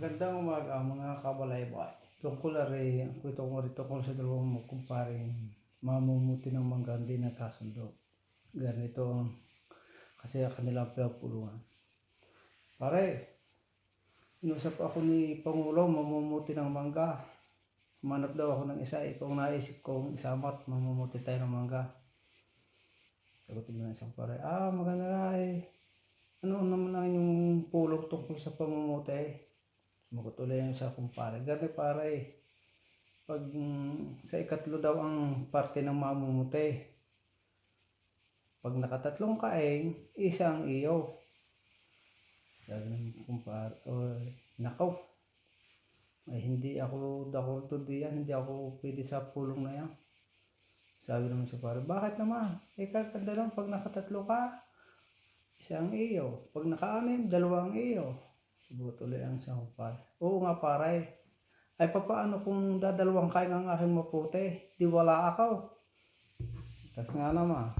Magandang umaga mga kabalaybay. Tungkol kwento ko rin tungkol sa dalawang magkumparing mamumuti ng mangga hindi nagkasundo. Ganito kasi kanilang pinagpulungan. Pare, inusap ako ni Pangulo mamumuti ng mangga. Manap daw ako ng isa, ikaw naisip kong isama at mamumuti tayo ng mangga. Sagutin mo na isang pare, maganda nga eh. Ano naman ang inyong pulong tungkol sa pamumuti? Sumagot ulit yung sa kumpare. Gani pare, pag sa ikatlo daw ang parte ng mamumuti. Pag nakatatlong kaing, isang iyo. Sabi ng kumpare, nakaw. Ay hindi ako dakordo diyan, hindi ako pwede sa pulong na yan. Sabi naman sa pare, bakit naman? Kaganda lang pag nakatatlo ka, isang iyo. Pag naka-anim, dalawang iyo. Sumagot ulit ang isang kumpare. Oo nga pare. Ay papaano kung dadalawang kain ang aking maputi? Di wala ako. Tas nga naman.